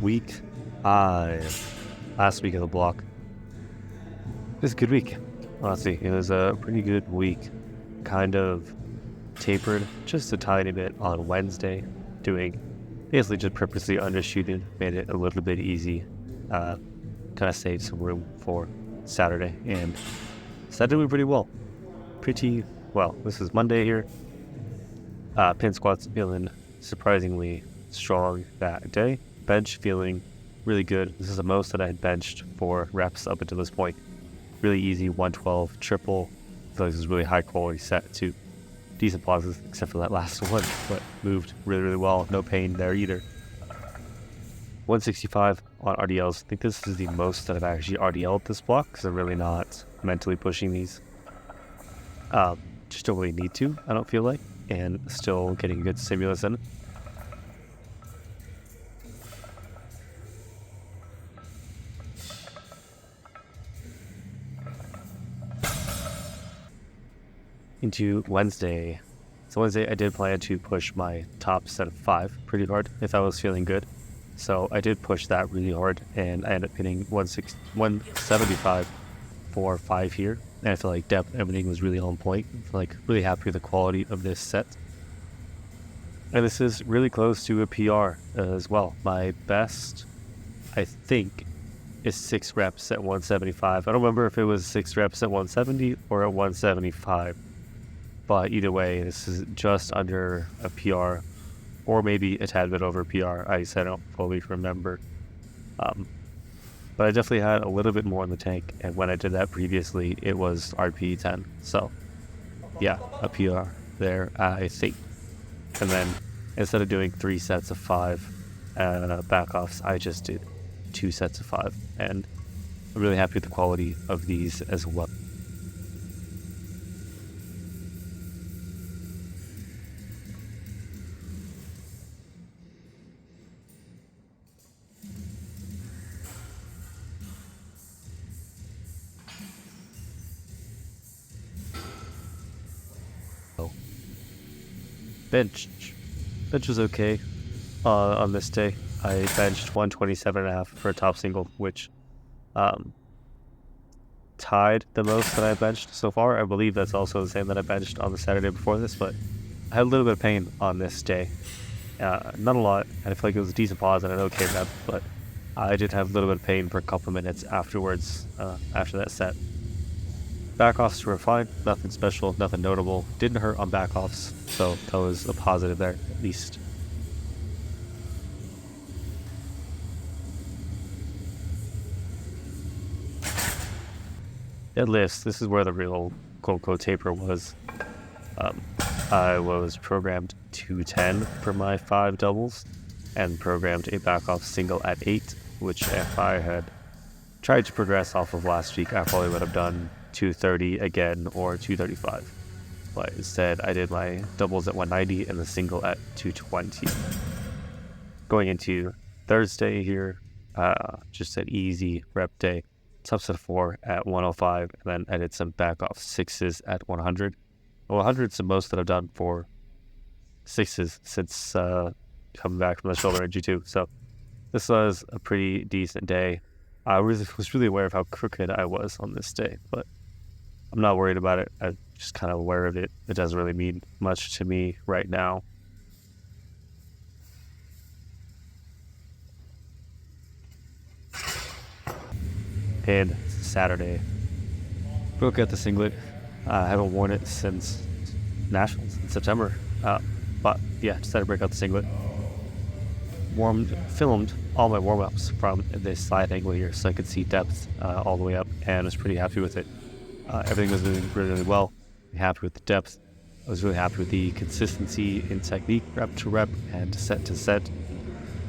week 5, last week of the block. It was a good week, honestly. It was a pretty good week. Kind of tapered just a tiny bit on Wednesday, doing basically just purposely undershooting, made it a little bit easy. Kind of saved some room for Saturday, and Saturday went pretty well. This is Monday here. Pin squats feeling surprisingly strong that day. Bench feeling really good. This is the most that I had benched for reps up until this point. Really easy 112 triple. I feel like this is a really high quality set too. Decent pauses except for that last one, but moved really well. No pain there either. 165 on RDLs. I think this is the most that I've actually RDL'd this block because I'm really not mentally pushing these. Just don't really need to, I don't feel like, and still getting a good stimulus in. Into Wednesday. So Wednesday I did plan to push my top set of 5 pretty hard if I was feeling good. So I did push that really hard, and I ended up hitting 175 for 5 here. And I feel like depth, everything was really on point. I feel like really happy with the quality of this set. And this is really close to a PR as well. My best, I think, is 6 reps at 175. I don't remember if it was 6 reps at 170 or at 175. But either way, this is just under a PR, or maybe a tad bit over PR. I don't fully remember. But I definitely had a little bit more in the tank, and when I did that previously, it was RP 10. So, yeah, a PR there, I think. And then, instead of doing 3 sets of 5 back-offs, I just did 2 sets of 5. And I'm really happy with the quality of these as well. Bench was okay on this day. I benched 127.5 for a top single, which tied the most that I benched so far. I believe that's also the same that I benched on the Saturday before this, but I had a little bit of pain on this day. Not a lot, and I feel like it was a decent pause and an okay rep, but I did have a little bit of pain for a couple minutes afterwards, after that set. Back-offs were fine, nothing special, nothing notable. Didn't hurt on back-offs, so that was a positive there, at least. Deadlifts, this is where the real quote-unquote taper was. I was programmed 210 for my 5 doubles, and programmed a back-off single at 8, which if I had tried to progress off of last week, I probably would have done 230 again or 235, but instead I did my doubles at 190 and the single at 220. Going into Thursday here, just an easy rep day. Top set 4 at 105, and then I did some back off 6s at 100. 100's the most that I've done for 6s since coming back from the shoulder injury too. So this was a pretty decent day. I was really aware of how crooked I was on this day, but I'm not worried about it. I'm just kind of aware of it. It doesn't really mean much to me right now. And Saturday, broke out the singlet. I haven't worn it since Nationals in September. But yeah, decided to break out the singlet. Filmed all my warm-ups from this side angle here so I could see depth all the way up, and I was pretty happy with it. Everything was doing really well. Happy with the depth. I was really happy with the consistency in technique, rep to rep and set to set.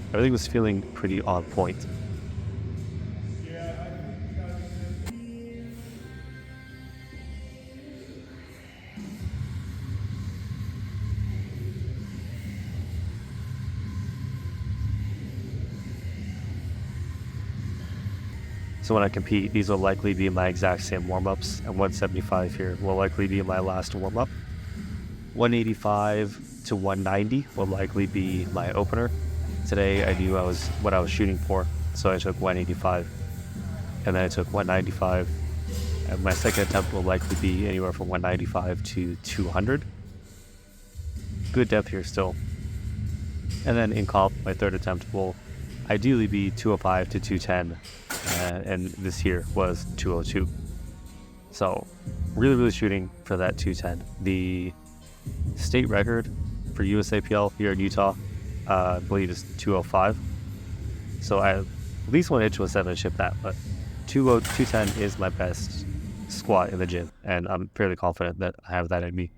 Everything was feeling pretty on point. So when I compete, these will likely be my exact same warm-ups, and 175 here will likely be my last warm-up. 185 to 190 will likely be my opener. today I knew what I was shooting for, so I took 185, and then I took 195, and my second attempt will likely be anywhere from 195 to 200. Good depth here still. And then in comp, my third attempt will ideally be 205 to 210, and this here was 202. So really shooting for that 210. The state record for USAPL here in Utah, I believe is 205. So I at least want to hit to a 7 and ship that, but 210 is my best squat in the gym, and I'm fairly confident that I have that in me.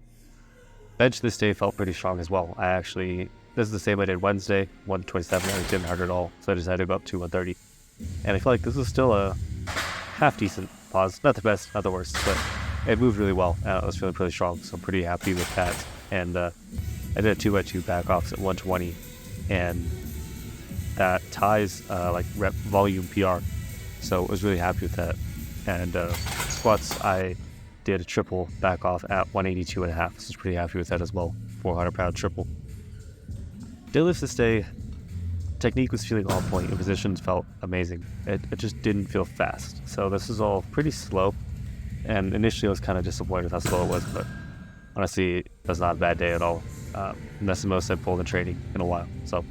Bench this day felt pretty strong as well. This is the same I did Wednesday, 127, and it didn't hurt at all, so I decided to go up to 130. And I feel like this is still a half decent pause. Not the best, not the worst, but it moved really well. It was feeling pretty strong, so I'm pretty happy with that. And I did a 2x2 back offs at 120, and that ties like rep volume PR. So I was really happy with that. And squats, I did a triple back off at 182.5. So I was pretty happy with that as well. 400-pound triple. Deadlifts this day, technique was feeling on point, and positions felt amazing. It just didn't feel fast. So this is all pretty slow, and initially I was kind of disappointed with how slow it was, but honestly, it was not a bad day at all. And that's the most I've pulled in training in a while. So